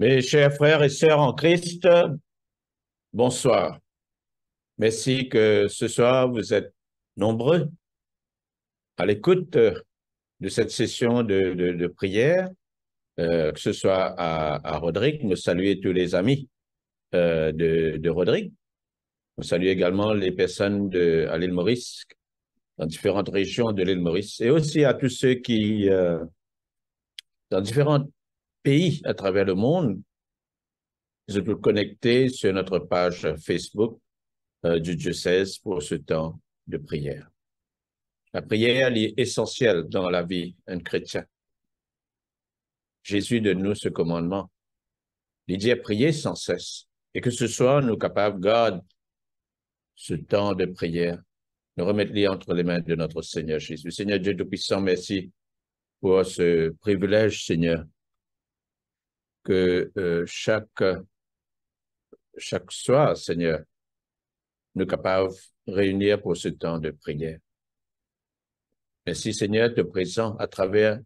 Mes chers frères et sœurs en Christ, bonsoir. Merci que ce soir vous êtes nombreux à l'écoute de cette session de prière, que ce soit à Rodrigue. Nous saluons tous les amis de Rodrigue. Nous saluons également les personnes à l'île Maurice, dans différentes régions de l'île Maurice, et aussi à tous ceux qui, dans différents pays à travers le monde, se peuvent connecter sur notre page Facebook du diocèse pour ce temps de prière. La prière est essentielle dans la vie d'un chrétien. Jésus donne nous ce commandement. Il dit à prier sans cesse. Et que ce soit nous capables de garder ce temps de prière, nous remettre-les entre les mains de notre Seigneur Jésus. Seigneur Dieu Tout-Puissant, merci pour ce privilège, Seigneur, que chaque soir, Seigneur, nous capables de réunir pour ce temps de prière. Merci, Seigneur, te présent à travers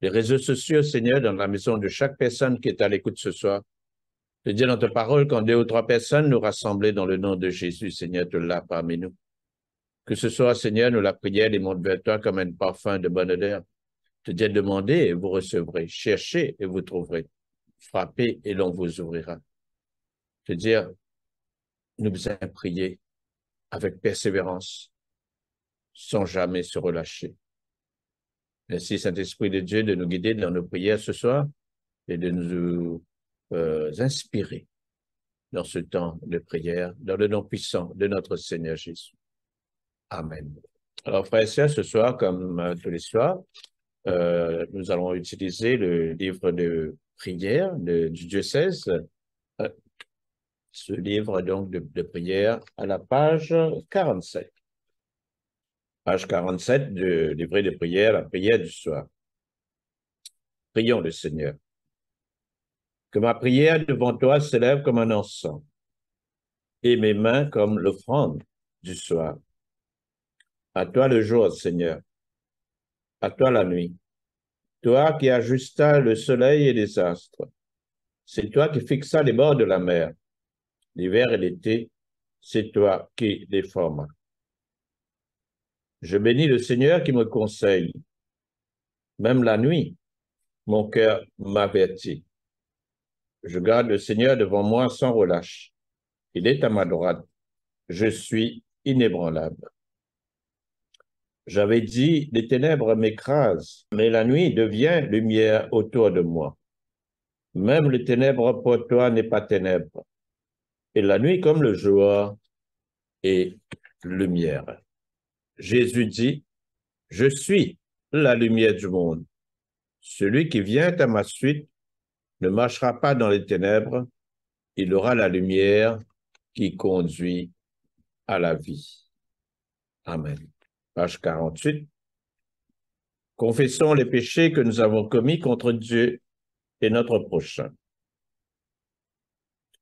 les réseaux sociaux, Seigneur, dans la maison de chaque personne qui est à l'écoute ce soir. Te dire dans ta parole qu'en 2 ou 3 personnes nous rassembler dans le nom de Jésus, Seigneur, te l'as parmi nous. Que ce soit, Seigneur, nous la prière les monte vers toi comme un parfum de bonne odeur. Te dire demandez et vous recevrez. Cherchez et vous trouverez. Frappez et l'on vous ouvrira. Te dire, nous vous avons prié avec persévérance, sans jamais se relâcher. Merci, Saint-Esprit de Dieu, de nous guider dans nos prières ce soir et de nous inspirer dans ce temps de prière, dans le nom puissant de notre Seigneur Jésus. Amen. Alors, frères et sœurs, ce soir, comme tous les soirs, nous allons utiliser le livre de prière du diocèse, ce livre donc de prière à la page 47. Page 47 du livret de prière, la prière du soir. Prions le Seigneur. Que ma prière devant toi s'élève comme un encens, et mes mains comme l'offrande du soir. À toi le jour, Seigneur, à toi la nuit. Toi qui ajustas le soleil et les astres. C'est toi qui fixas les bords de la mer. L'hiver et l'été, c'est toi qui les formas. Je bénis le Seigneur qui me conseille. Même la nuit, mon cœur m'avertit. Je garde le Seigneur devant moi sans relâche. Il est à ma droite. Je suis inébranlable. J'avais dit, les ténèbres m'écrasent, mais la nuit devient lumière autour de moi. Même les ténèbres pour toi n'est pas ténèbres. Et la nuit comme le jour est lumière. Jésus dit, je suis la lumière du monde. Celui qui vient à ma suite ne marchera pas dans les ténèbres, il aura la lumière qui conduit à la vie. Amen. Page 48. Confessons les péchés que nous avons commis contre Dieu et notre prochain.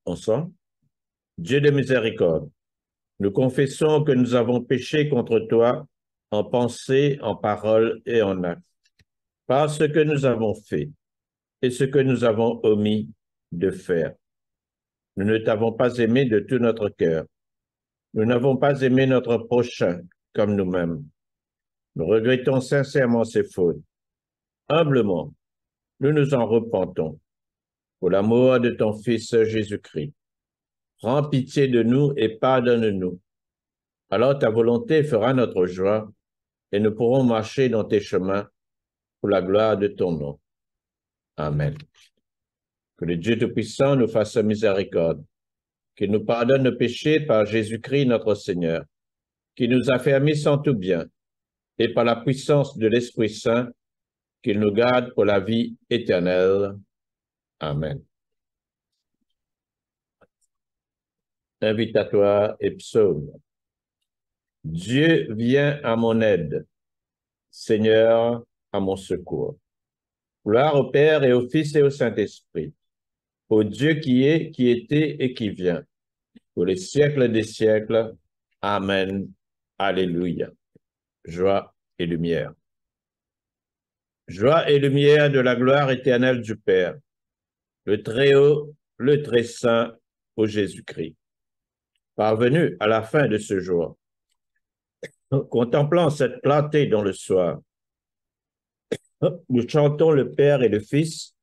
Ensemble, Dieu de miséricorde, nous confessons que nous avons péché contre toi en pensée, en parole et en acte, par ce que nous avons fait et ce que nous avons omis de faire. Nous ne t'avons pas aimé de tout notre cœur. Nous n'avons pas aimé notre prochain comme nous-mêmes. Nous regrettons sincèrement ces fautes. Humblement, nous nous en repentons. Pour l'amour de ton Fils Jésus-Christ, prends pitié de nous et pardonne-nous. Alors ta volonté fera notre joie et nous pourrons marcher dans tes chemins pour la gloire de ton nom. Amen. Que le Dieu Tout-Puissant nous fasse miséricorde, qu'il nous pardonne nos péchés par Jésus-Christ notre Seigneur, qui nous a fermis sans tout bien, et par la puissance de l'Esprit Saint, qu'il nous garde pour la vie éternelle. Amen. Invitatoire et psaume. Dieu vient à mon aide, Seigneur à mon secours. Gloire au Père et au Fils et au Saint-Esprit, au Dieu qui est, qui était et qui vient, pour les siècles des siècles. Amen. Alléluia. Joie et lumière. Joie et lumière de la gloire éternelle du Père, le Très-Haut, le Très-Saint, ô Jésus-Christ. Parvenu à la fin de ce jour, contemplant cette clarté dans le soir, nous chantons le Père et le Fils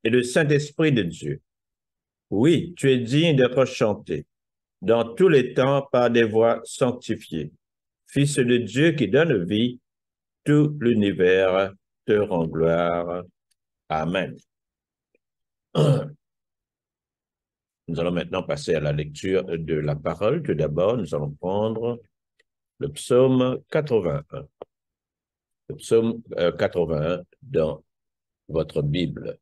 et le Saint-Esprit de Dieu. Oui, tu es digne d'être chanté dans tous les temps par des voix sanctifiées. Fils de Dieu qui donne vie, tout l'univers te rend gloire. Amen. Nous allons maintenant passer à la lecture de la parole. Tout d'abord, nous allons prendre le psaume 81. Le psaume 81 dans votre Bible.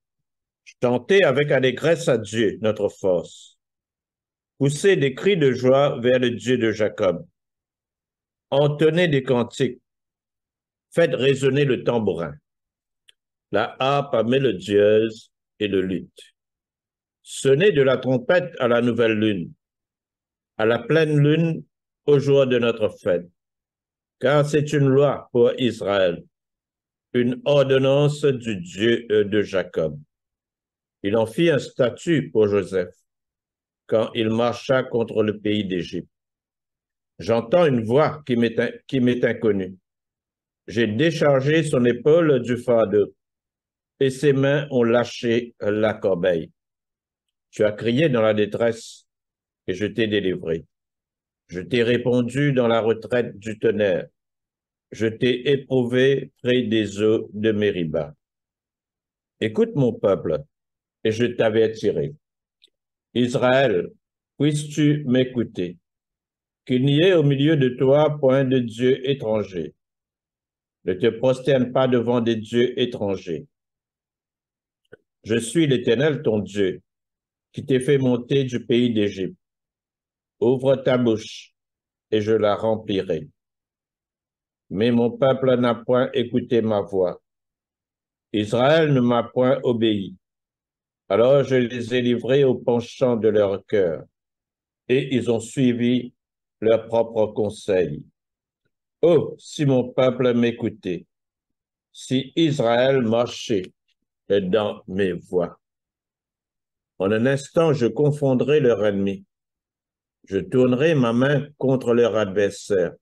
Chantez avec allégresse à Dieu, notre force. Poussez des cris de joie vers le Dieu de Jacob. Entonnez des cantiques. Faites résonner le tambourin, la harpe mélodieuse et le luth. Sonnez de la trompette à la nouvelle lune, à la pleine lune, au jour de notre fête, car c'est une loi pour Israël, une ordonnance du Dieu de Jacob. Il en fit un statut pour Joseph, quand il marcha contre le pays d'Égypte. J'entends une voix qui m'est inconnue. J'ai déchargé son épaule du fardeau, et ses mains ont lâché la corbeille. Tu as crié dans la détresse, et je t'ai délivré. Je t'ai répondu dans la retraite du tonnerre. Je t'ai éprouvé près des eaux de Mériba. Écoute mon peuple, et je t'avertirai. Israël, puisses-tu m'écouter? Qu'il n'y ait au milieu de toi point de Dieu étranger. Ne te prosterne pas devant des dieux étrangers. Je suis l'Éternel ton Dieu, qui t'ai fait monter du pays d'Égypte. Ouvre ta bouche, et je la remplirai. Mais mon peuple n'a point écouté ma voix. Israël ne m'a point obéi. Alors je les ai livrés au penchant de leur cœur, et ils ont suivi leur propre conseil. Oh, si mon peuple m'écoutait, si Israël marchait dans mes voies. En un instant, je confondrai leur ennemi. Je tournerai ma main contre leur adversaire.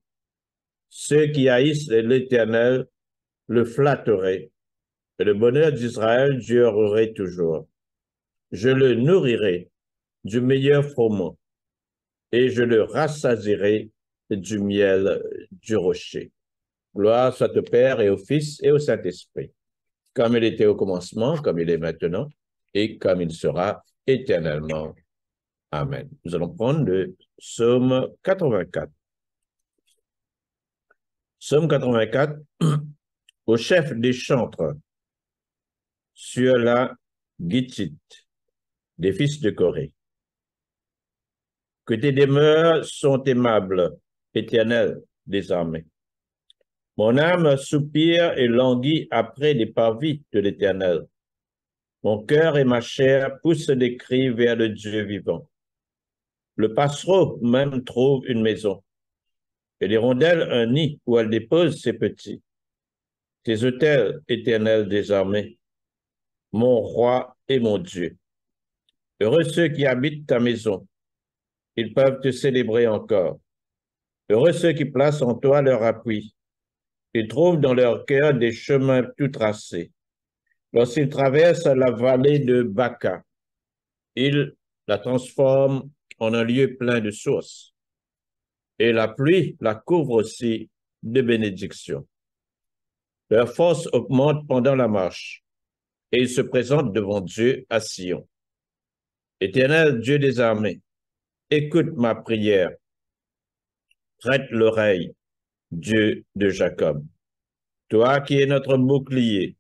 Ceux qui haïssent l'Éternel le flatteraient, et le bonheur d'Israël durerait toujours. Je le nourrirai du meilleur froment, et je le rassasierai du miel du rocher. Gloire soit au Père et au Fils et au Saint-Esprit, comme il était au commencement, comme il est maintenant, et comme il sera éternellement. Amen. Nous allons prendre le psaume 84. Psaume 84, au chef des chantres, sur la Gittite, des fils de Corée. Que tes demeures sont aimables, éternel des armées. Mon âme soupire et languit après les parvis de l'Éternel. Mon cœur et ma chair poussent des cris vers le Dieu vivant. Le passereau même trouve une maison, et l'hirondelle un nid où elle dépose ses petits. Tes autels, éternel des armées, mon roi et mon Dieu. Heureux ceux qui habitent ta maison, ils peuvent te célébrer encore. Heureux ceux qui placent en toi leur appui. Ils trouvent dans leur cœur des chemins tout tracés. Lorsqu'ils traversent la vallée de Baca, ils la transforment en un lieu plein de sources. Et la pluie la couvre aussi de bénédictions. Leur force augmente pendant la marche, et ils se présentent devant Dieu à Sion. Éternel Dieu des armées, écoute ma prière. Prête l'oreille, Dieu de Jacob. Toi qui es notre bouclier,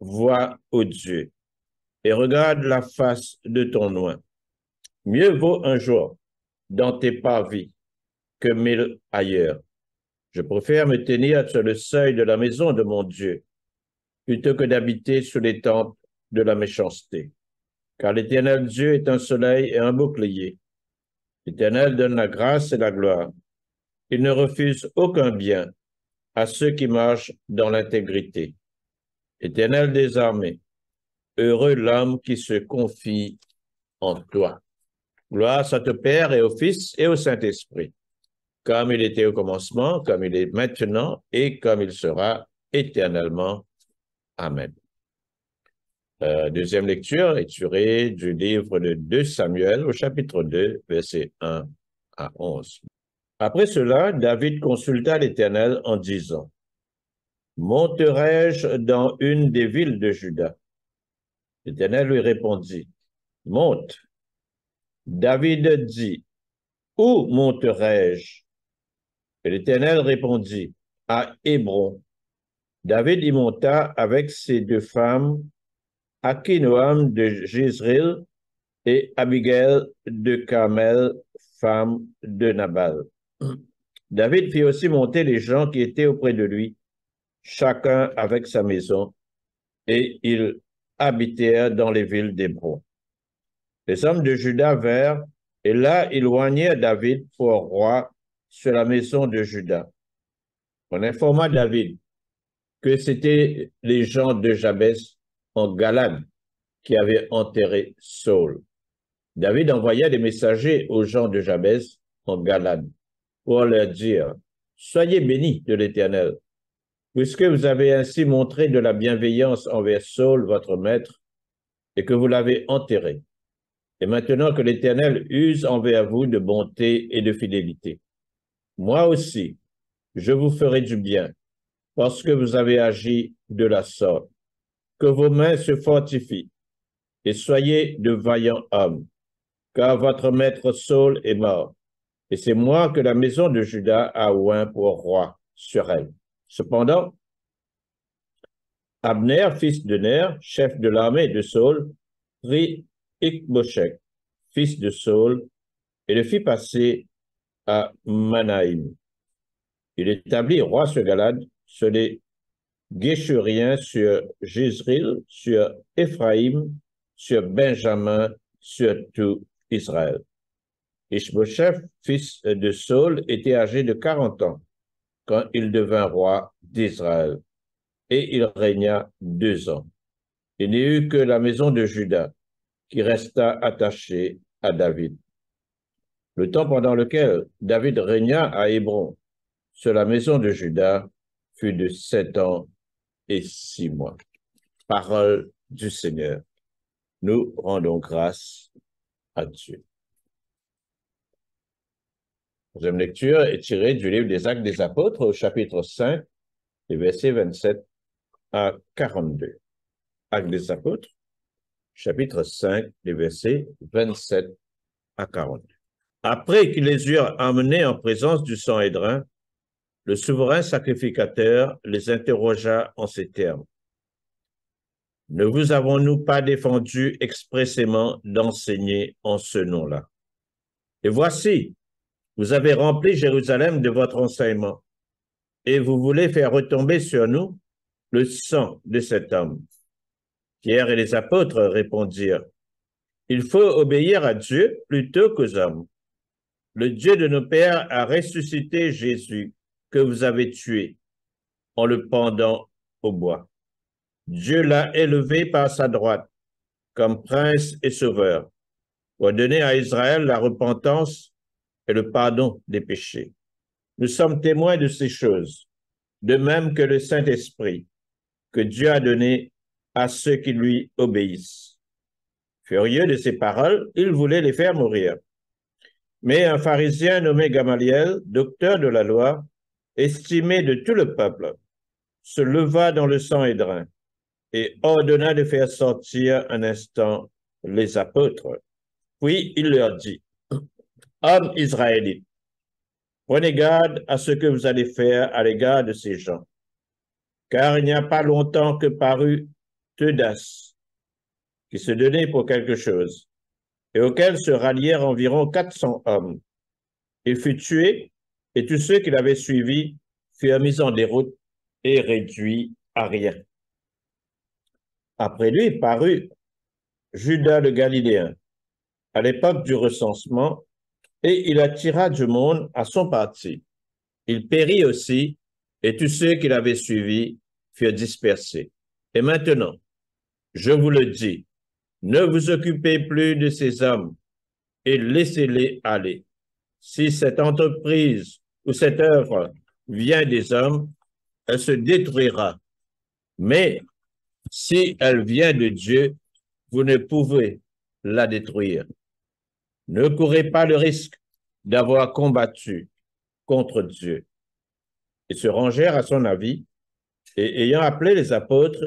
vois, ô Dieu, et regarde la face de ton oint. Mieux vaut un jour dans tes parvis que 1000 ailleurs. Je préfère me tenir sur le seuil de la maison de mon Dieu, plutôt que d'habiter sous les tentes de la méchanceté. Car l'Éternel Dieu est un soleil et un bouclier. L'Éternel donne la grâce et la gloire. Il ne refuse aucun bien à ceux qui marchent dans l'intégrité. Éternel des armées, Heureux l'homme qui se confie en toi. Gloire soit au Père et au Fils et au Saint-Esprit, comme il était au commencement, comme il est maintenant et comme il sera éternellement. Amen. Deuxième lecture est tirée du livre de 2 Samuel au chapitre 2, versets 1 à 11. Après cela, David consulta l'Éternel en disant, « Monterai-je dans une des villes de Juda? » L'Éternel lui répondit, « Monte. » David dit, « Où monterai-je? » Et l'Éternel répondit, « À Hébron. » David y monta avec ses 2 femmes, Akinoam de Jezreel et Abigail de Carmel, femme de Nabal. David fit aussi monter les gens qui étaient auprès de lui, chacun avec sa maison, et ils habitèrent dans les villes d'Hébron. Les hommes de Juda vinrent, et là ils oignirent David pour roi sur la maison de Juda. On informa David que c'était les gens de Jabès en Galade qui avaient enterré Saul. David envoya des messagers aux gens de Jabès en Galade pour leur dire, « Soyez bénis de l'Éternel, puisque vous avez ainsi montré de la bienveillance envers Saul, votre maître, et que vous l'avez enterré. Et maintenant que l'Éternel use envers vous de bonté et de fidélité, moi aussi, je vous ferai du bien, parce que vous avez agi de la sorte. Que vos mains se fortifient, et soyez de vaillants hommes, car votre maître Saul est mort, et c'est moi que la maison de Juda a oint pour roi sur elle. Cependant, Abner, fils de Ner, chef de l'armée de Saul, prit Ichbosheth, fils de Saul, et le fit passer à Manaïm. Il établit roi sur Galade, sur les Guéchuriens, sur Jezreel, sur Éphraïm, sur Benjamin, sur tout Israël. Ishbosheth, fils de Saul, était âgé de 40 ans quand il devint roi d'Israël, et il régna 2 ans. Il n'y eut que la maison de Juda qui resta attachée à David. Le temps pendant lequel David régna à Hébron sur la maison de Juda fut de 7 ans et 6 mois. Parole du Seigneur. Nous rendons grâce à Dieu. La deuxième lecture est tirée du livre des Actes des Apôtres au chapitre 5, les versets 27 à 42. Actes des Apôtres, chapitre 5, les versets 27 à 42. Après qu'ils les eurent emmenés en présence du Sanhédrin, le souverain sacrificateur les interrogea en ces termes. « Ne vous avons-nous pas défendu expressément d'enseigner en ce nom-là? Et voici, vous avez rempli Jérusalem de votre enseignement, et vous voulez faire retomber sur nous le sang de cet homme. » Pierre et les apôtres répondirent, « Il faut obéir à Dieu plutôt qu'aux hommes. Le Dieu de nos pères a ressuscité Jésus, que vous avez tué, en le pendant au bois. Dieu l'a élevé par sa droite, comme prince et sauveur, pour donner à Israël la repentance et le pardon des péchés. Nous sommes témoins de ces choses, de même que le Saint-Esprit, que Dieu a donné à ceux qui lui obéissent. » Furieux de ces paroles, il voulait les faire mourir. Mais un pharisien nommé Gamaliel, docteur de la loi, estimé de tout le peuple, se leva dans le Sanhédrin et ordonna de faire sortir un instant les apôtres. Puis il leur dit, « Hommes israélites, prenez garde à ce que vous allez faire à l'égard de ces gens, car il n'y a pas longtemps que parut Theudas, qui se donnait pour quelque chose, et auquel se rallièrent environ 400 hommes. Il fut tué, et tous ceux qui l'avaient suivi furent mis en déroute et réduits à rien. Après lui parut Judas le Galiléen, à l'époque du recensement, et il attira du monde à son parti. Il périt aussi, et tous ceux qui l'avaient suivi furent dispersés. Et maintenant, Je vous le dis, ne vous occupez plus de ces hommes et laissez-les aller. Si cette entreprise ou cette œuvre vient des hommes, elle se détruira. Mais si elle vient de Dieu, vous ne pouvez la détruire. Ne courez pas le risque d'avoir combattu contre Dieu. Ils se rangèrent à son avis et ayant appelé les apôtres,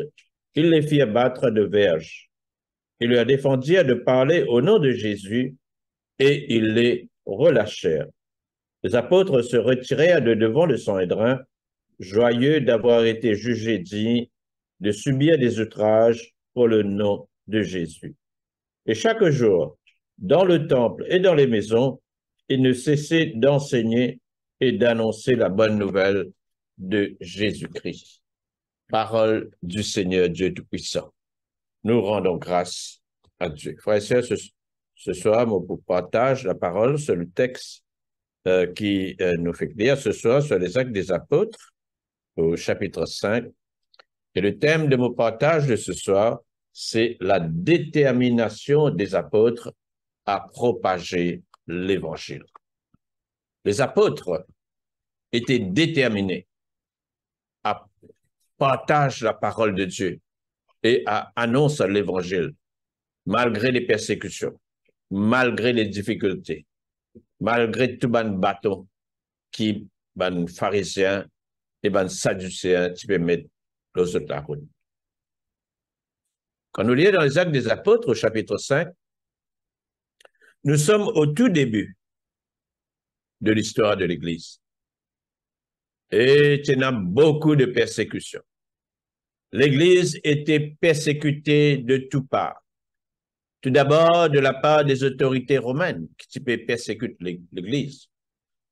ils les firent battre de verges. Ils leur défendirent de parler au nom de Jésus et ils les relâchèrent. Les apôtres se retirèrent de devant le Sanhédrin, joyeux d'avoir été jugés dignes de subir des outrages pour le nom de Jésus. Et chaque jour, dans le temple et dans les maisons, ils ne cessaient d'enseigner et d'annoncer la bonne nouvelle de Jésus-Christ. Parole du Seigneur Dieu Tout-Puissant. Nous rendons grâce à Dieu. Frères et sœurs, ce soir, mon partage la parole sur le texte qui nous fait lire ce soir sur les Actes des Apôtres, au chapitre 5. Et le thème de mon partage de ce soir, c'est la détermination des apôtres à propager l'Évangile. Les apôtres étaient déterminés à partager la parole de Dieu et à annoncer l'Évangile, malgré les persécutions, malgré les difficultés, malgré tout ban bâton qui ban pharisiens et ban sadducéens qui peuvent mettre aux autres la route. Quand nous lisons dans les Actes des Apôtres au chapitre 5, nous sommes au tout début de l'histoire de l'Église. Et il y a beaucoup de persécutions. L'Église était persécutée de toutes parts. Tout d'abord, de la part des autorités romaines qui persécutent l'Église.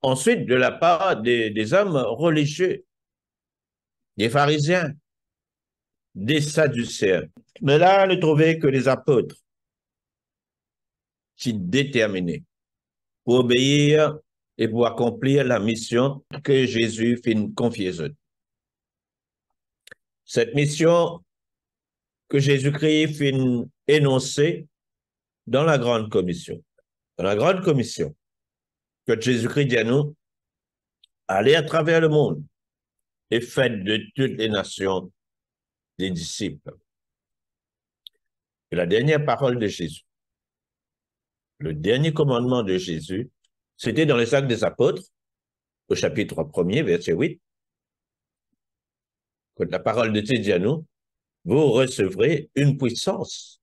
Ensuite, de la part des hommes religieux, des pharisiens, des sadducéens. Mais là, on trouvait que les apôtres qui déterminés pour obéir et pour accomplir la mission que Jésus fit confier eux. Cette mission que Jésus-Christ fit énoncer dans la Grande Commission. Dans la Grande Commission, que Jésus-Christ dit à nous, allez à travers le monde et faites de toutes les nations des disciples. Et la dernière parole de Jésus, le dernier commandement de Jésus, c'était dans les Actes des Apôtres, au chapitre 1er, verset 8, quand la parole de Dieu dit à nous, vous recevrez une puissance,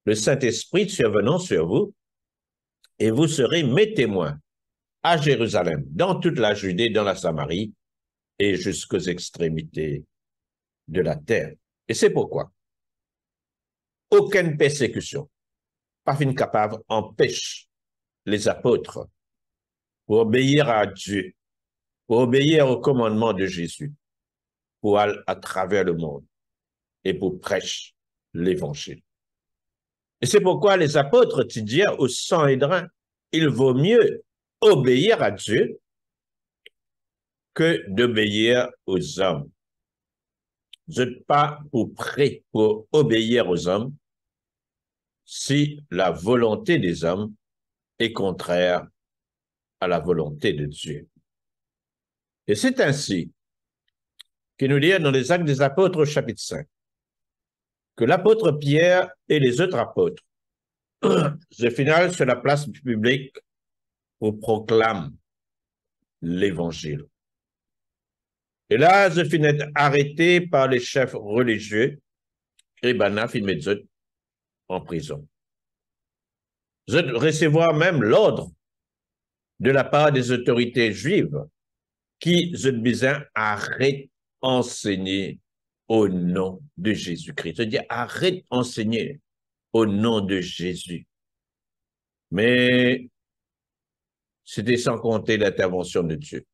le Saint-Esprit survenant sur vous, et vous serez mes témoins à Jérusalem, dans toute la Judée, dans la Samarie, et jusqu'aux extrémités de la terre. Et c'est pourquoi aucune persécution, pas fin capable, empêche les apôtres pour obéir à Dieu, pour obéir au commandement de Jésus, pour aller à travers le monde et pour prêcher l'Évangile. Et c'est pourquoi les apôtres disaient au Sanhédrin, il vaut mieux obéir à Dieu que d'obéir aux hommes. Vous n'êtes pas prêts pour obéir aux hommes si la volonté des hommes est contraire à la volonté de Dieu. Et c'est ainsi que nous lisons dans les Actes des Apôtres au chapitre 5 que l'apôtre Pierre et les autres apôtres se finissent sur la place publique pour proclamer l'Évangile. Et là, je finis arrêté par les chefs religieux et Bana finit en prison. Je recevoir même l'ordre de la part des autorités juives qui, je disais, arrête d'enseigner au nom de Jésus-Christ. C'est-à-dire, arrête d'enseigner au nom de Jésus. Mais c'était sans compter l'intervention de Dieu.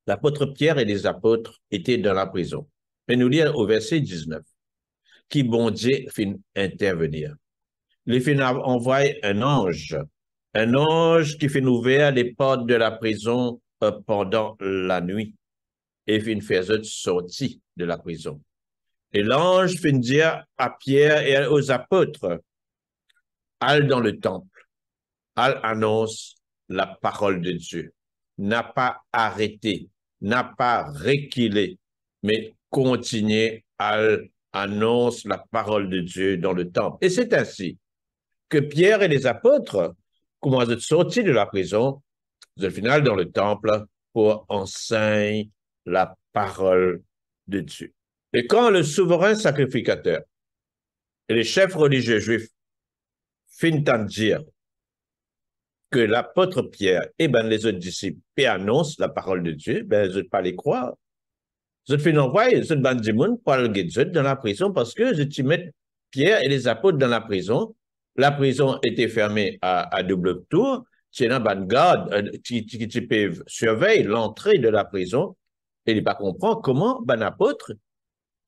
L'apôtre Pierre et les apôtres étaient dans la prison. Mais nous lisons au verset 19, qui bon Dieu fit intervenir. Il fit envoyer un ange qui fit ouvrir les portes de la prison pendant la nuit et fit faire sortir de la prison. Et l'ange fit dire à Pierre et aux apôtres, allez dans le temple, allez annonce la parole de Dieu. N'a pas arrêté, n'a pas reculé, mais continuez à annoncer la parole de Dieu dans le temple. Et c'est ainsi que Pierre et les apôtres commencent à sortir de la prison, au final dans le temple, pour enseigner la parole de Dieu. Et quand le souverain sacrificateur et les chefs religieux juifs finissent dire que l'apôtre Pierre et les autres disciples annoncent la parole de Dieu, ils ne pas les croire. Ils finissent envoyer les bandits pour aller dans la prison parce que ils mettent Pierre et les apôtres dans la prison. La prison était fermée à double tour. C'est un garde qui peut surveiller l'entrée de la prison et il ne pas comprendre comment un apôtre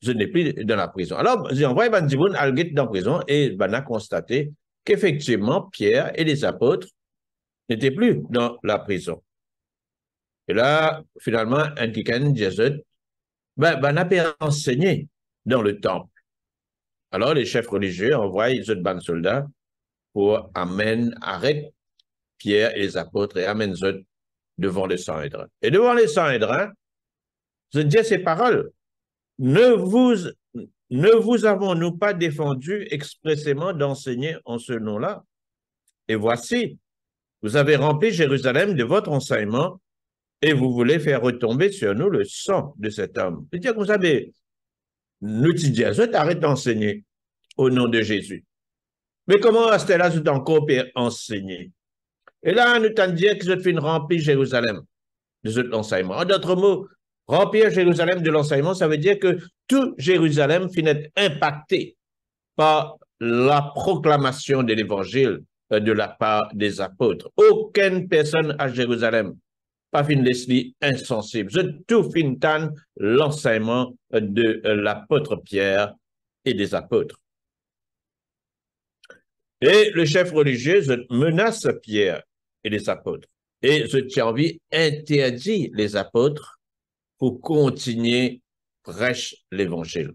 je n'ai plus dans la prison. Alors, j'ai envoyé Bandimoun à dans la prison et on a constaté qu'effectivement, Pierre et les apôtres n'étaient plus dans la prison. Et là, finalement, un kikan Jésus, on a enseigné dans le temple. Alors, les chefs religieux envoient les autres soldats pour arrêter Pierre et les apôtres et amènent eux devant le Sanhédrin. Et devant le Sanhédrin, je dis ces paroles. Ne vous avons-nous pas défendu expressément d'enseigner en ce nom-là? Et voici, vous avez rempli Jérusalem de votre enseignement et vous voulez faire retomber sur nous le sang de cet homme. C'est-à-dire que vous savez, nous disons, arrête d'enseigner au nom de Jésus. Mais comment est-ce que là, vous encore enseigner? Et là, nous t'en disons que vous avez rempli Jérusalem de l'enseignement. En d'autres mots, remplir Jérusalem de l'enseignement, ça veut dire que tout Jérusalem finit impacté par la proclamation de l'évangile de la part des apôtres. Aucune personne à Jérusalem pas fin laisser insensible. Tout fin l'enseignement de l'apôtre Pierre et des apôtres. Et le chef religieux menace Pierre et les apôtres. Et je tiens envie interdit les apôtres pour continuer prêcher l'évangile.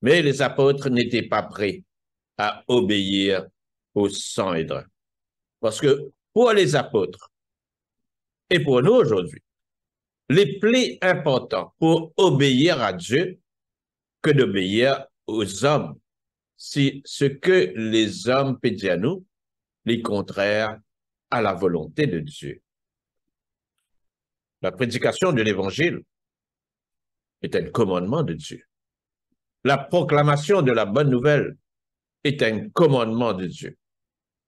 Mais les apôtres n'étaient pas prêts à obéir au Sanhédrin. Parce que pour les apôtres et pour nous aujourd'hui, les plus importants pour obéir à Dieu que d'obéir aux hommes. Si ce que les hommes pédent à nous, les contraires à la volonté de Dieu. La prédication de l'évangile est un commandement de Dieu. La proclamation de la bonne nouvelle est un commandement de Dieu.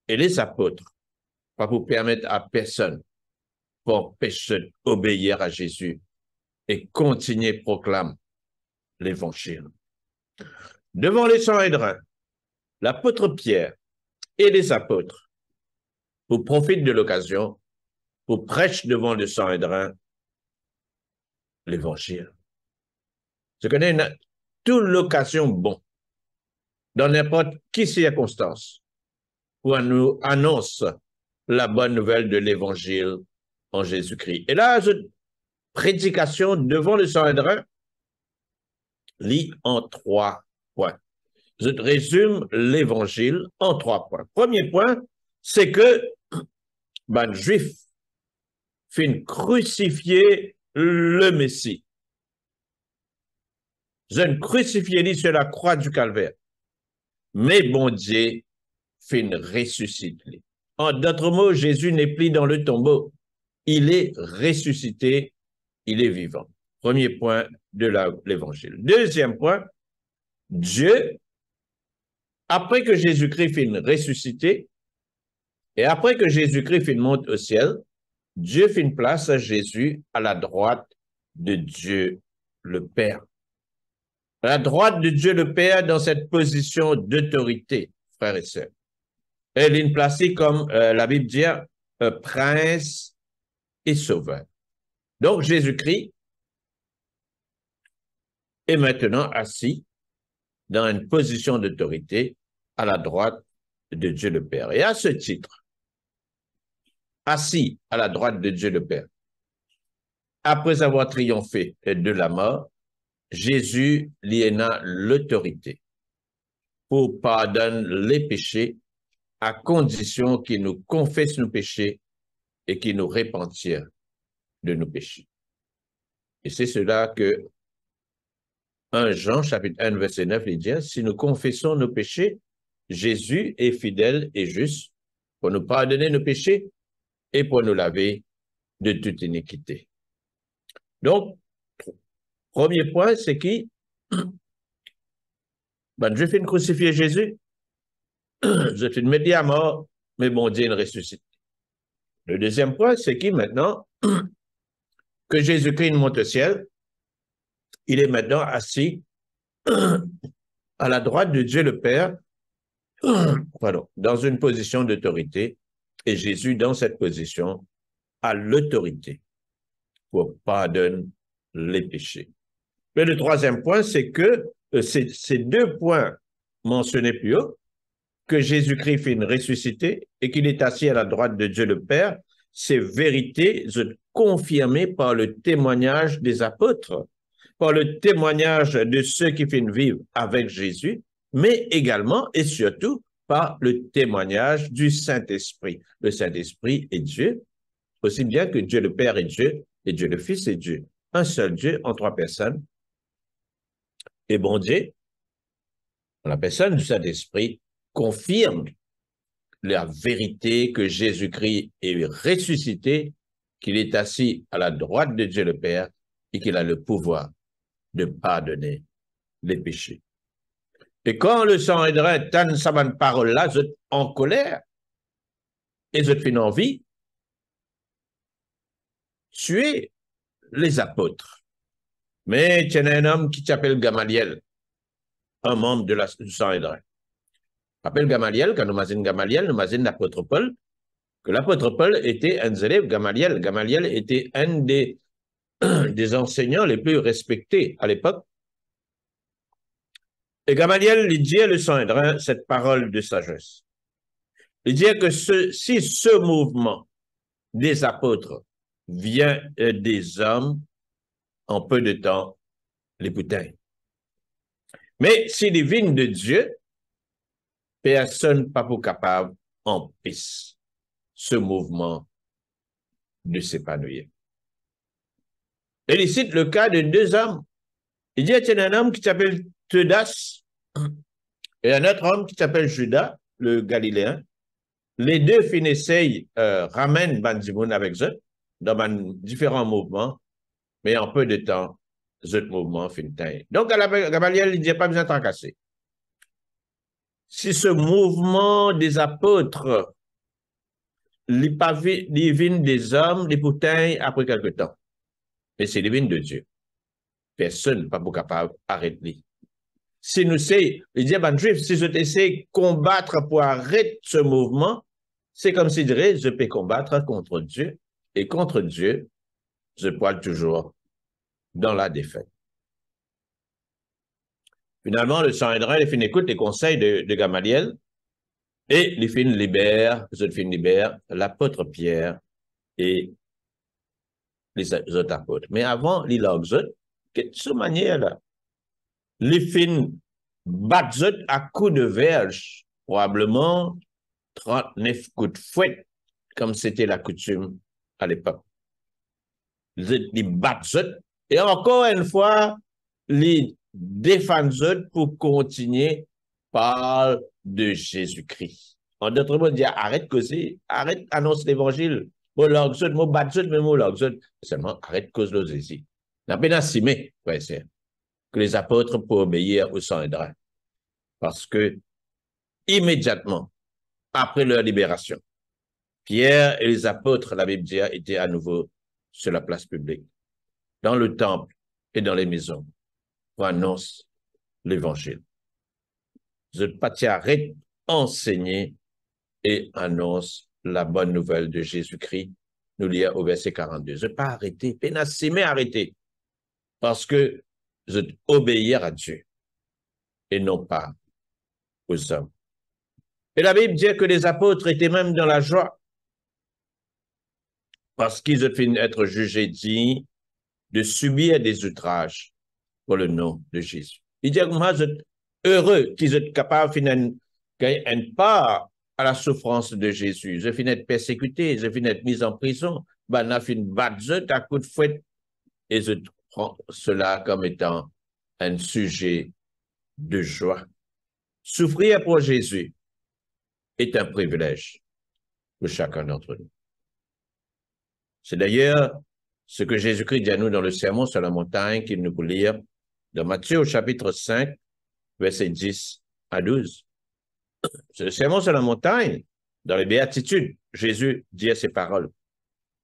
Et les apôtres, pas pour permettre à personne, pour empêcher d'obéir à Jésus et continuer à proclamer l'évangile. Devant les Sanhédrins, l'apôtre Pierre et les apôtres, pour profiter de l'occasion, pour prêcher devant le Sanhédrin l'évangile. Je connais toute l'occasion bon, dans n'importe quelle circonstance, pour nous annoncer la bonne nouvelle de l'évangile en Jésus-Christ. Et là, prédication devant le Sanhédrin lit en 3 points. Je résume l'évangile en 3 points. Premier point, c'est que les Juifs fin crucifier le Messie. Je crucifié sur la croix du calvaire. Mais bon Dieu fin ressuscité. En d'autres mots, Jésus n'est plus dans le tombeau. Il est ressuscité, il est vivant. Premier point de l'évangile. Deuxième point, Dieu, après que Jésus-Christ fin ressuscité, et après que Jésus-Christ fin monte au ciel, Dieu fin place à Jésus à la droite de Dieu le Père. À la droite de Dieu le Père dans cette position d'autorité, frères et sœurs. Elle est placée comme la Bible dit, prince et sauveur. Donc Jésus-Christ est maintenant assis dans une position d'autorité à la droite de Dieu le Père. Et à ce titre, assis à la droite de Dieu le Père, après avoir triomphé de la mort, Jésus lui a l'autorité pour pardonner les péchés à condition qu'il nous confesse nos péchés et qu'il nous repentir de nos péchés. Et c'est cela que 1 Jean, chapitre 1, verset 9, il dit, si nous confessons nos péchés, Jésus est fidèle et juste pour nous pardonner nos péchés et pour nous laver de toute iniquité. Donc, premier point, c'est qui? Ben, Dieu fait crucifier Jésus. Je te mets à mort, mais bon Dieu il ressuscite. Le deuxième point, c'est qui maintenant? Que Jésus-Christ monte au ciel. Il est maintenant assis à la droite de Dieu le Père, pardon, dans une position d'autorité. Et Jésus, dans cette position, a l'autorité pour pardonner les péchés. Mais le troisième point, c'est que ces deux points mentionnés plus haut, que Jésus-Christ fait une ressuscité et qu'il est assis à la droite de Dieu le Père, ces vérités sont confirmées par le témoignage des apôtres, par le témoignage de ceux qui viennent vivre avec Jésus, mais également et surtout par le témoignage du Saint-Esprit. Le Saint-Esprit est Dieu, aussi bien que Dieu le Père est Dieu, et Dieu le Fils est Dieu. Un seul Dieu en trois personnes. Et bon Dieu, la personne du Saint-Esprit, confirme la vérité que Jésus-Christ est ressuscité, qu'il est assis à la droite de Dieu le Père et qu'il a le pouvoir de pardonner les péchés. Et quand le Sanhédrin tient sa parole-là, vous êtes en colère et vous êtes fait envie, tuer les apôtres. Mais il y a un homme qui s'appelle Gamaliel, un membre du Sanhédrin. Appelle Gamaliel, quand nous imagine Gamaliel, nous imagine l'apôtre Paul, que l'apôtre Paul était un élève Gamaliel. Gamaliel était un des enseignants les plus respectés à l'époque. Et Gamaliel lui dit à le Sanhédrin cette parole de sagesse. Il dit que si ce mouvement des apôtres vient des hommes, en peu de temps, les boutins. Mais s'il vient de Dieu, personne pas pour capable empêcher ce mouvement de s'épanouir. Et il cite le cas de deux hommes. Il dit qu'il y a un homme qui s'appelle Teudas et un autre homme qui s'appelle Judas, le Galiléen. Les deux finissent ramènent Bandimoun avec eux dans différents mouvements, mais en peu de temps, ce mouvement finit. Donc, Gamaliel, il dit pas besoin de tracasser. Si ce mouvement des apôtres, les viennent des hommes, les boutins après quelque temps. Mais c'est les vignes de Dieu. Personne n'est pas capable d'arrêter. Si nous savons, il dit, ben, juif, si je t'essaie de combattre pour arrêter ce mouvement, c'est comme si je dirais, je peux combattre contre Dieu, et contre Dieu, je peux toujours dans la défaite. Finalement, le Sanhédrin, il finit écoute les conseils de Gamaliel, et il finit libère l'apôtre Pierre et les autres apôtres. Mais avant, il a de cette manière-là, les fins battent à coups de verge, probablement 39 coups de fouet, comme c'était la coutume à l'époque. Les battent, et encore une fois, les défendent pour continuer par de Jésus-Christ. En d'autres mots, dire arrête causer, arrête annoncer l'évangile. Bon, l'autre, moi, battre, mais moi, l'autre, seulement arrête cause l'osésie. La peine assumée, que les apôtres pour obéir au Sanhédrin. Parce que, immédiatement, après leur libération, Pierre et les apôtres, la Bible dit, étaient à nouveau sur la place publique, dans le temple et dans les maisons, pour annoncer l'évangile. Je ne arrête enseigner et annonce la bonne nouvelle de Jésus-Christ. Nous lisons au verset 42. Je ne pas arrêter, pénassimé arrêter, parce que je obéir à Dieu et non pas aux hommes. Et la Bible dit que les apôtres étaient même dans la joie parce qu'ils ont fini être jugés dignes de subir des outrages pour le nom de Jésus. Il dit, moi, je suis heureux qu'ils soient capables de gagner une part à la souffrance de Jésus. Je finis d'être persécuté, je finis d'être mis en prison, ben, je finis de battre à coup de fouet, et je prends cela comme étant un sujet de joie. Souffrir pour Jésus est un privilège pour chacun d'entre nous. C'est d'ailleurs ce que Jésus-Christ dit à nous dans le Sermon sur la montagne qu'il nous peut lire dans Matthieu au chapitre 5, versets 10 à 12. C'est le Sermon sur la montagne, dans les béatitudes, Jésus dit ces paroles.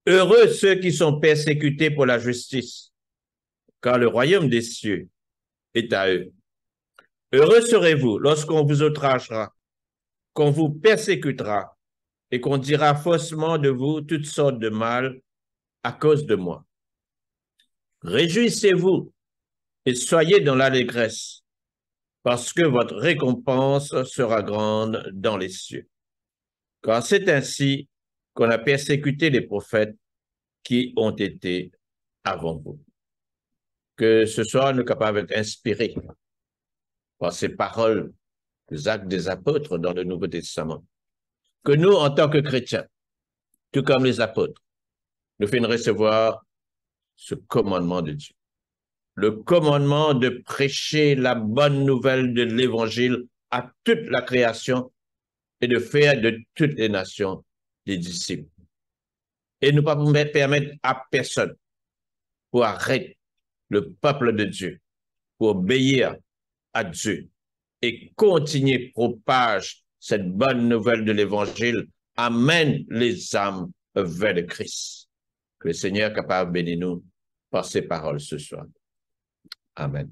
Heureux ceux qui sont persécutés pour la justice, car le royaume des cieux est à eux. Heureux serez-vous lorsqu'on vous outragera, qu'on vous persécutera et qu'on dira faussement de vous toutes sortes de mal à cause de moi. Réjouissez-vous et soyez dans l'allégresse, parce que votre récompense sera grande dans les cieux. Car c'est ainsi qu'on a persécuté les prophètes qui ont été avant vous. Que ce soir, nous capables d'être inspirés par ces paroles des actes des apôtres dans le Nouveau Testament. Que nous, en tant que chrétiens, tout comme les apôtres, nous faisons recevoir ce commandement de Dieu. Le commandement de prêcher la bonne nouvelle de l'Évangile à toute la création et de faire de toutes les nations des disciples. Et ne pas permettre à personne pour arrêter le peuple de Dieu, pour obéir à Dieu et continuer propager cette bonne nouvelle de l'Évangile, amène les âmes vers le Christ. Que le Seigneur est capable de bénir nous par ses paroles ce soir. Amen.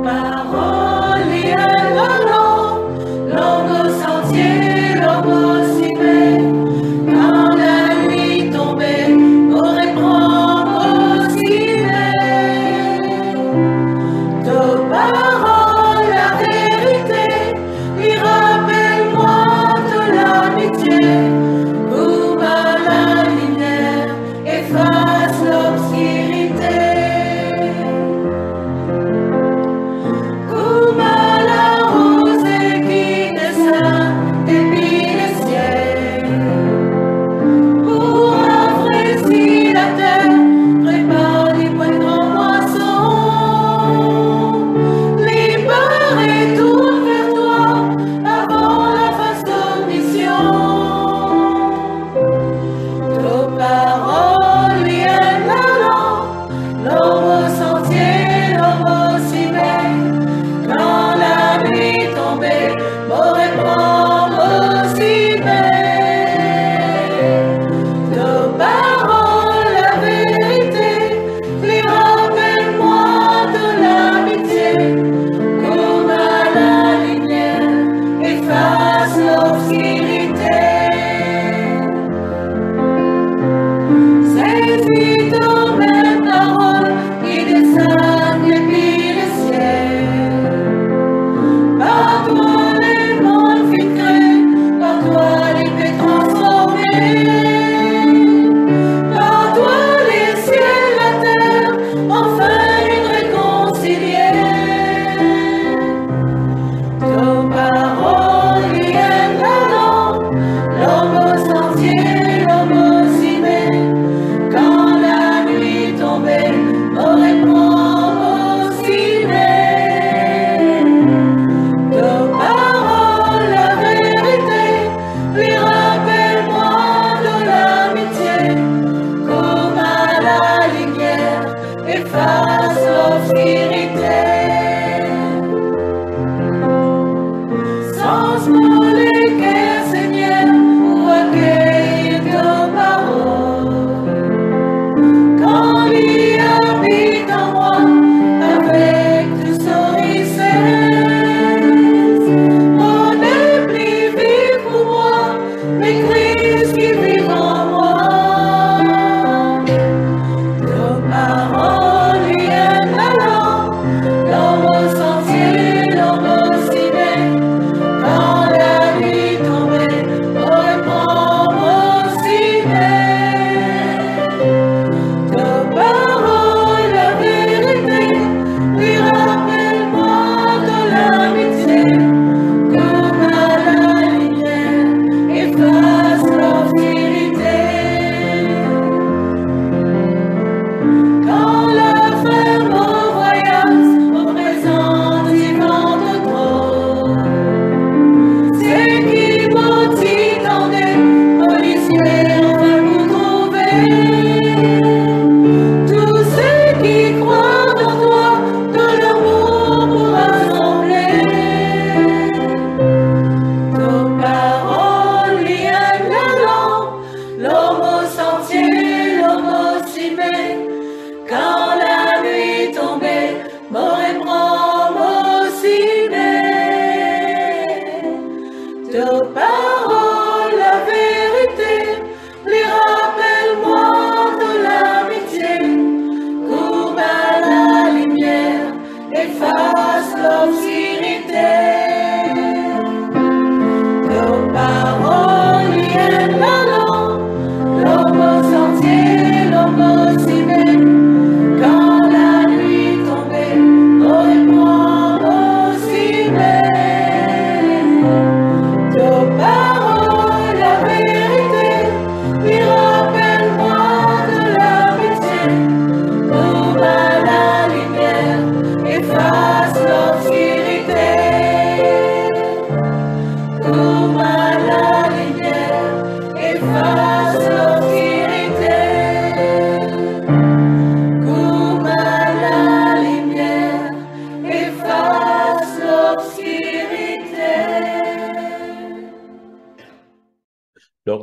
Parole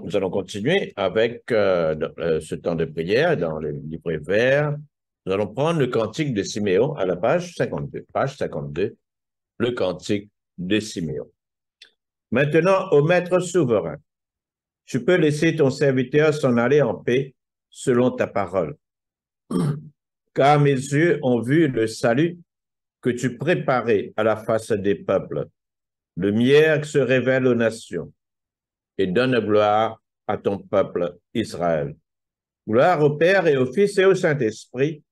nous allons continuer avec ce temps de prière dans le livret vert. Nous allons prendre le cantique de Siméon à la page 52. Page 52, le cantique de Siméon. Maintenant, ô Maître souverain, tu peux laisser ton serviteur s'en aller en paix selon ta parole. Car mes yeux ont vu le salut que tu préparais à la face des peuples, lumière qui se révèle aux nations, et donne gloire à ton peuple Israël. Gloire au Père et au Fils et au Saint-Esprit,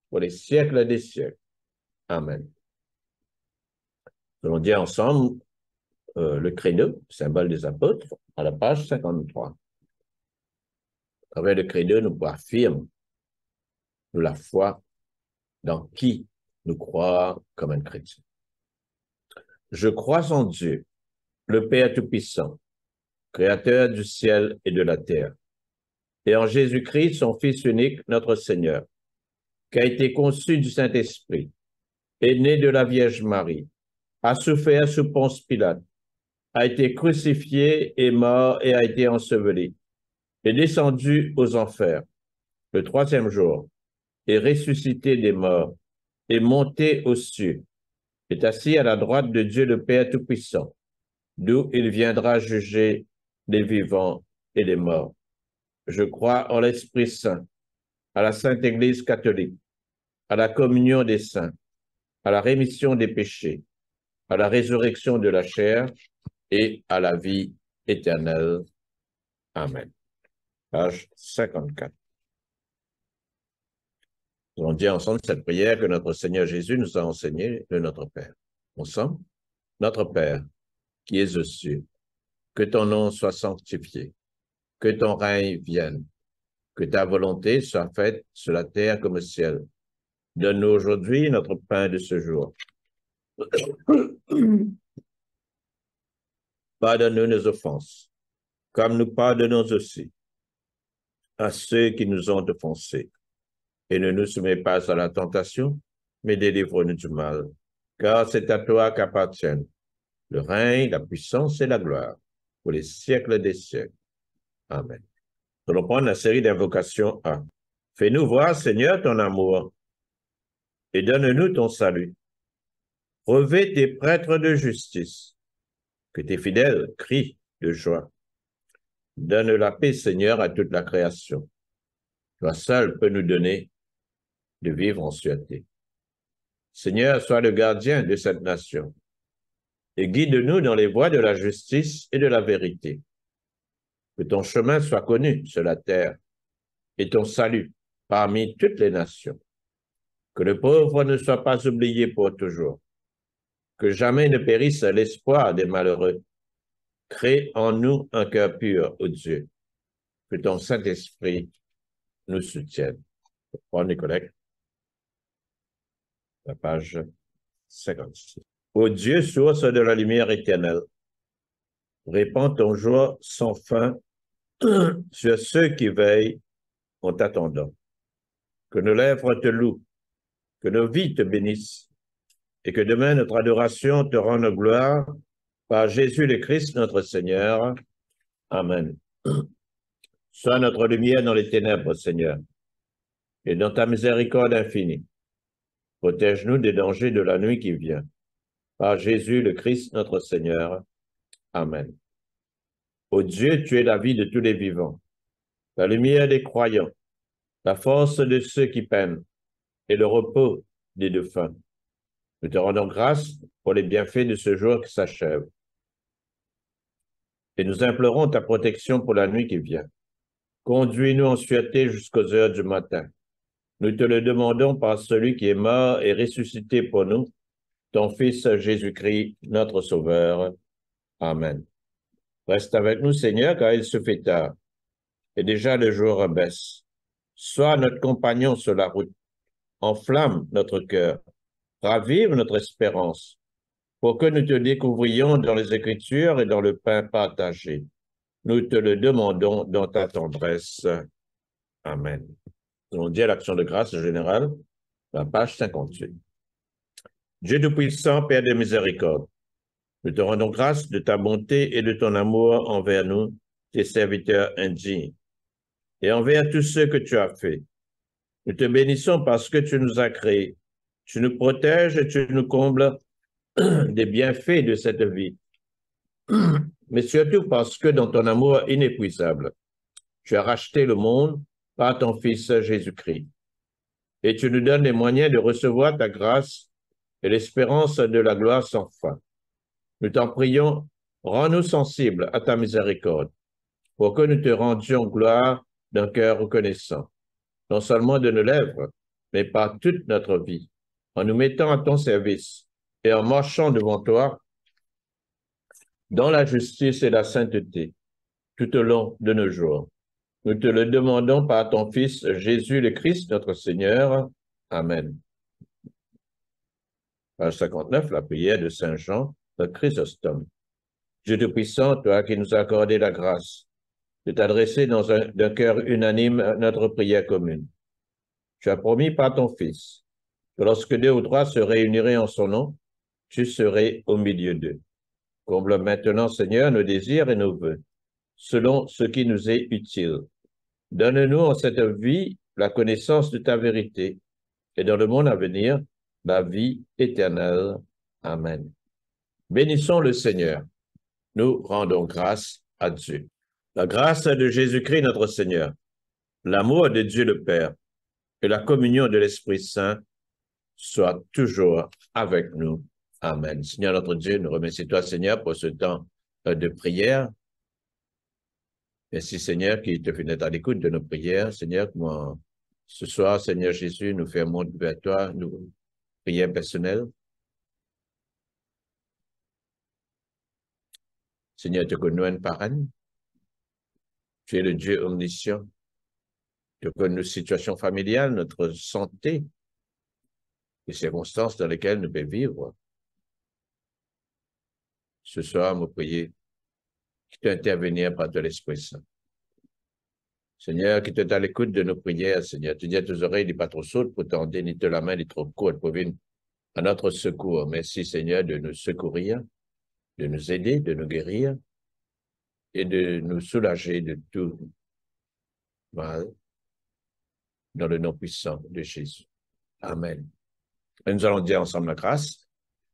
pour les siècles des siècles. Amen. Nous allons dire ensemble le credo, symbole des apôtres, à la page 53. À travers le credo, nous affirmons de la foi dans qui nous croire comme un chrétien. Je crois en Dieu, le Père Tout-Puissant, Créateur du ciel et de la terre, et en Jésus-Christ, son Fils unique, notre Seigneur, qui a été conçu du Saint-Esprit, est né de la Vierge Marie, a souffert sous Ponce Pilate, a été crucifié, est mort et a été enseveli, est descendu aux enfers. Le troisième jour, est ressuscité des morts, est monté aux cieux, est assis à la droite de Dieu le Père Tout-Puissant, d'où il viendra juger les vivants et les morts. Je crois en l'Esprit Saint, à la Sainte Église catholique, à la communion des saints, à la rémission des péchés, à la résurrection de la chair et à la vie éternelle. Amen. Page 54. Nous allons dire ensemble cette prière que notre Seigneur Jésus nous a enseignée de notre Père. Ensemble, notre Père, qui es aux cieux, que ton nom soit sanctifié, que ton règne vienne, que ta volonté soit faite sur la terre comme au ciel. Donne-nous aujourd'hui notre pain de ce jour. Pardonne-nous nos offenses, comme nous pardonnons aussi à ceux qui nous ont offensés. Et ne nous soumets pas à la tentation, mais délivre-nous du mal. Car c'est à toi qu'appartiennent le règne, la puissance et la gloire, pour les siècles des siècles. Amen. Nous allons prendre la série d'invocations A. Fais-nous voir, Seigneur, ton amour, et donne-nous ton salut. Revêt tes prêtres de justice, que tes fidèles crient de joie. Donne la paix, Seigneur, à toute la création. Toi seul peux nous donner de vivre en sûreté. Seigneur, sois le gardien de cette nation et guide-nous dans les voies de la justice et de la vérité. Que ton chemin soit connu sur la terre et ton salut parmi toutes les nations. Que le pauvre ne soit pas oublié pour toujours. Que jamais ne périsse l'espoir des malheureux. Crée en nous un cœur pur, ô Dieu. Que ton Saint-Esprit nous soutienne. Prends les collègues. La page 56. Ô Dieu, source de la lumière éternelle, répands ton joie sans fin sur ceux qui veillent en t'attendant. Que nos lèvres te louent, que nos vies te bénissent, et que demain notre adoration te rende gloire par Jésus le Christ, notre Seigneur. Amen. Sois notre lumière dans les ténèbres, Seigneur, et dans ta miséricorde infinie. Protège-nous des dangers de la nuit qui vient. Par Jésus le Christ, notre Seigneur. Amen. Ô Dieu, tu es la vie de tous les vivants, la lumière des croyants, la force de ceux qui peinent et le repos des défunts. Nous te rendons grâce pour les bienfaits de ce jour qui s'achève. Et nous implorons ta protection pour la nuit qui vient. Conduis-nous en sûreté jusqu'aux heures du matin. Nous te le demandons par celui qui est mort et ressuscité pour nous, ton Fils Jésus-Christ, notre Sauveur. Amen. Reste avec nous, Seigneur, car il se fait tard, et déjà le jour baisse. Sois notre compagnon sur la route, enflamme notre cœur, ravive notre espérance, pour que nous te découvrions dans les Écritures et dans le pain partagé. Nous te le demandons dans ta tendresse. Amen. On dit à l'action de grâce générale, la page 58. Dieu Tout-Puissant, Père de miséricorde, nous te rendons grâce de ta bonté et de ton amour envers nous, tes serviteurs indignes, et envers tous ceux que tu as fait. Nous te bénissons parce que tu nous as créés. Tu nous protèges et tu nous combles des bienfaits de cette vie. Mais surtout parce que dans ton amour inépuisable, tu as racheté le monde par ton Fils Jésus-Christ. Et tu nous donnes les moyens de recevoir ta grâce et l'espérance de la gloire sans fin. Nous t'en prions, rends-nous sensibles à ta miséricorde, pour que nous te rendions gloire d'un cœur reconnaissant, non seulement de nos lèvres, mais par toute notre vie, en nous mettant à ton service et en marchant devant toi dans la justice et la sainteté tout au long de nos jours. Nous te le demandons par ton Fils Jésus le Christ, notre Seigneur. Amen. Page 59, la prière de Saint Jean de Chrysostome. Dieu Tout-Puissant, toi qui nous as accordé la grâce de t'adresser d'un cœur unanime à notre prière commune. Tu as promis par ton Fils que lorsque 2 ou 3 se réuniraient en son nom, tu serais au milieu d'eux. Comble maintenant, Seigneur, nos désirs et nos vœux, selon ce qui nous est utile. Donne-nous en cette vie la connaissance de ta vérité et dans le monde à venir, la vie éternelle. Amen. Bénissons le Seigneur. Nous rendons grâce à Dieu. La grâce de Jésus-Christ notre Seigneur, l'amour de Dieu le Père et la communion de l'Esprit Saint soient toujours avec nous. Amen. Seigneur notre Dieu, nous remercions toi, Seigneur, pour ce temps de prière. Merci, Seigneur, qui te fait à l'écoute de nos prières. Seigneur, comment ce soir, Seigneur Jésus, nous fermons vers toi nos prières personnelles. Seigneur, tu connais une parraine. Tu es le Dieu omniscient. Tu connais nos situations familiales, notre santé, les circonstances dans lesquelles nous pouvons vivre. Ce soir, nous prions qui t'intervenir par de l'Esprit Saint. Seigneur, qui t'es à l'écoute de nos prières, Seigneur, tu dis à tes oreilles, n'est pas trop sourde pour tendre, ni te la main, ni trop courte pour venir à notre secours. Merci, Seigneur, de nous secourir, de nous aider, de nous guérir et de nous soulager de tout mal dans le nom puissant de Jésus. Amen. Et nous allons dire ensemble la grâce.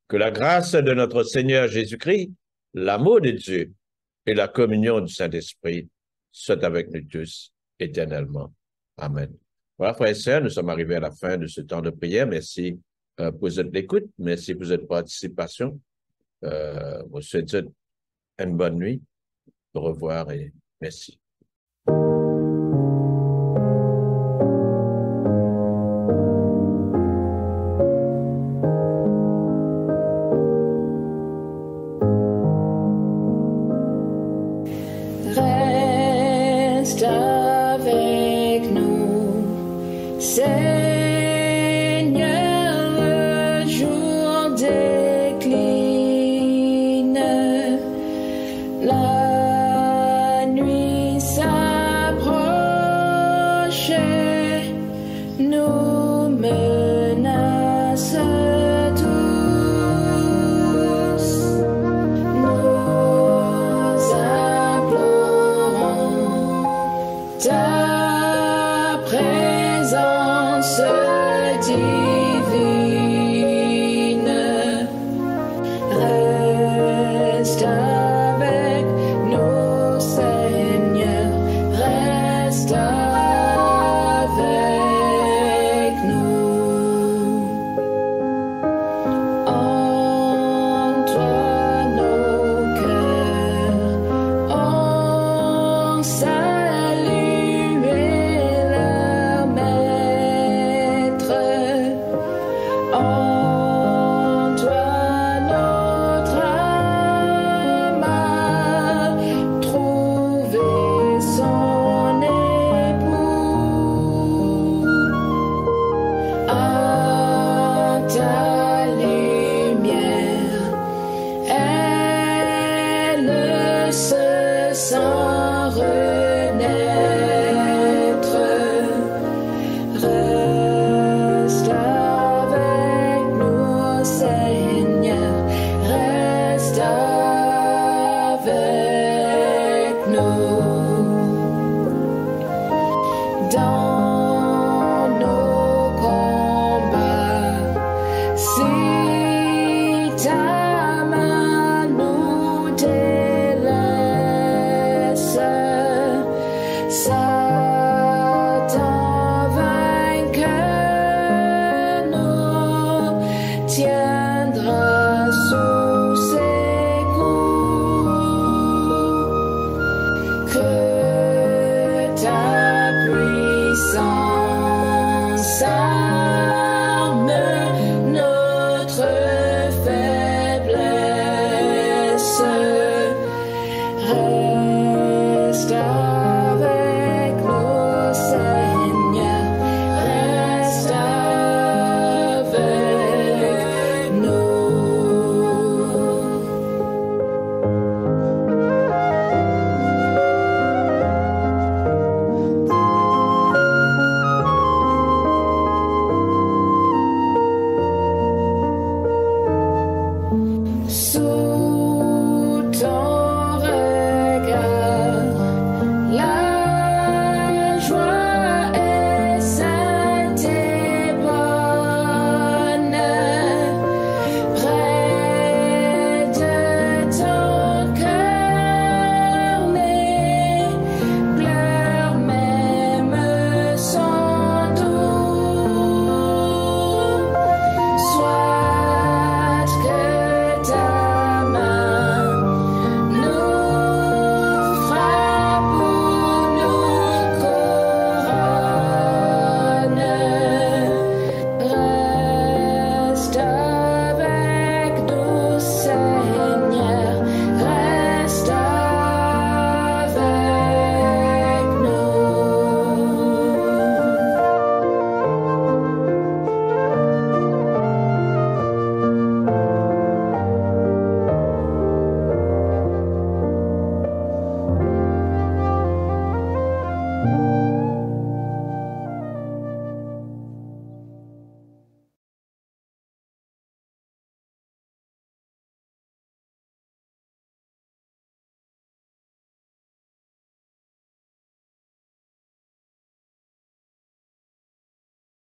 Que la grâce de notre Seigneur Jésus-Christ, l'amour de Dieu et la communion du Saint-Esprit soient avec nous tous éternellement. Amen. Voilà, frères et sœurs, nous sommes arrivés à la fin de ce temps de prière. Merci pour votre écoute. Merci pour votre participation. Je vous souhaite une bonne nuit. Au revoir et merci.